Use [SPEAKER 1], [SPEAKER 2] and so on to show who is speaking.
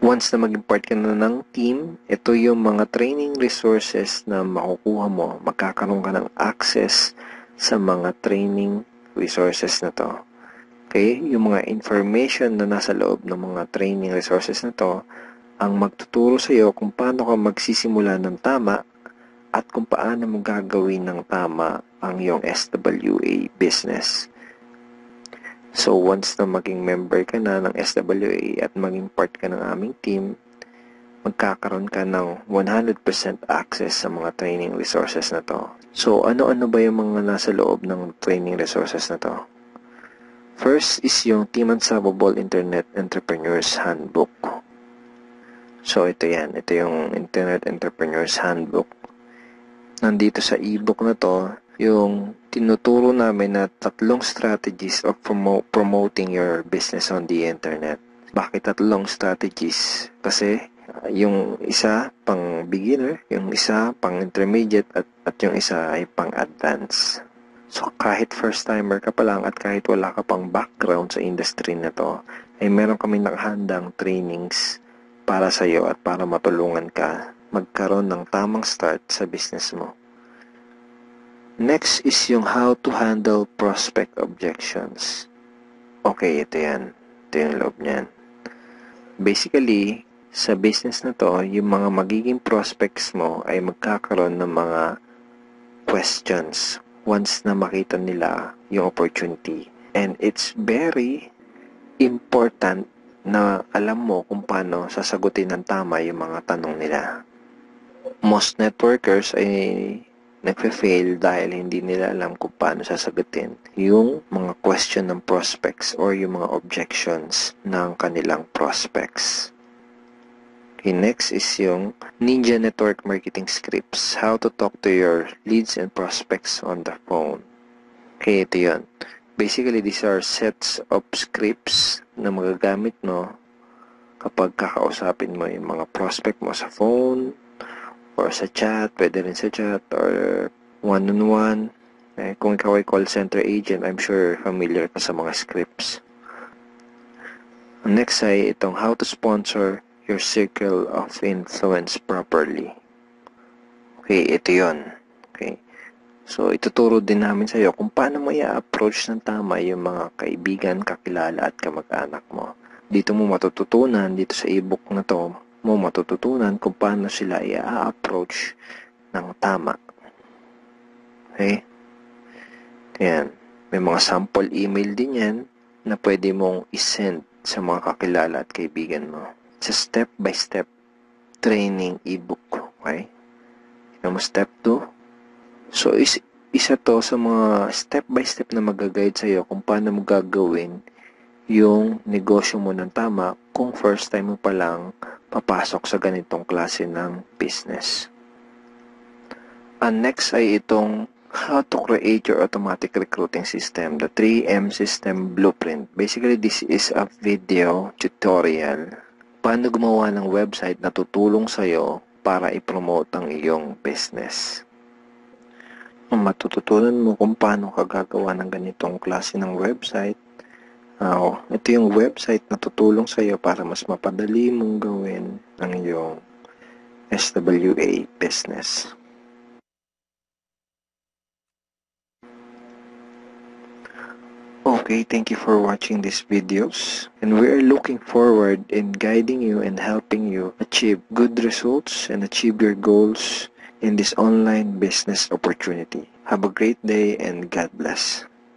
[SPEAKER 1] Once na maging part ka na ng team, ito yung mga training resources na makukuha mo. Magkakaroon ka ng access sa mga training resources na to. Okay? Yung mga information na nasa loob ng mga training resources na to, ang magtuturo sa iyo kung paano ka magsisimula ng tama at kung paano mo gagawin ng tama ang iyong SWA business. So, once na maging member ka na ng SWA at maging part ka ng aming team, magkakaroon ka ng 100% access sa mga training resources na to. So, ano-ano ba yung mga nasa loob ng training resources na to? First is yung Team Unstoppable Internet Entrepreneurs Handbook. So, ito yan. Ito yung Internet Entrepreneurs Handbook. Nandito sa ebook na to, yung tinuturo namin na 3 strategies of promoting your business on the internet. Bakit 3 strategies? Kasi yung isa pang beginner, yung isa pang intermediate at yung isa ay pang advanced. So kahit first timer ka pa lang at kahit wala ka pang background sa industry na to, ay meron kami nakahandang trainings para sa iyo at para matulungan ka magkaroon ng tamang start sa business mo. Next is yung how to handle prospect objections. Okay, ito yan. Ito yung loob niyan. Basically, sa business na to, yung mga magiging prospects mo ay magkakaroon ng mga questions once na makita nila yung opportunity. And it's very important na alam mo kung paano sasagutin ng tama yung mga tanong nila. Most networkers ay nagfe-fail dahil hindi nila alam kung paano sasagutin yung mga question ng prospects or yung mga objections ng kanilang prospects. Okay, next is yung Ninja Network Marketing Scripts. How to talk to your leads and prospects on the phone. Okay, ito yun. Basically, these are sets of scripts na magagamit mo kapag kakausapin mo yung mga prospect mo sa phone, or sa chat, pwede rin sa chat, or one-on-one. Kung ikaw ay call center agent, I'm sure familiar ka sa mga scripts. Next ay itong how to sponsor your circle of influence properly. Okay, ito yon. Okay. So, ituturo din namin sa iyo kung paano mo i-approach ng tama yung mga kaibigan, kakilala at kamag-anak mo. Dito mo matututunan, dito sa ebook na to, mo matututunan kung paano sila i-approach ng tama. Okay? Yan. May mga sample email din yan na pwede mong isend sa mga kakilala at kaibigan mo. It's a step-by-step training ebook. Okay? Tignan mo step 2. So, isa to sa mga step-by-step na mag-guide sa'yo kung paano mo gagawin yung negosyo mo ng tama kung first time mo pa lang papasok sa ganitong klase ng business. And next ay itong how to create your automatic recruiting system, the 3M system blueprint. Basically, this is a video tutorial paano gumawa ng website na tutulong sa'yo para i-promote ang iyong business. Matututunan mo kung paano ka gagawa ng ganitong klase ng website. Ito yung website na tutulong sa iyo para mas mapadali mong gawin ang iyong SWA business. Okay, thank you for watching these videos, and we are looking forward in guiding you and helping you achieve good results and achieve your goals in this online business opportunity. Have a great day and God bless.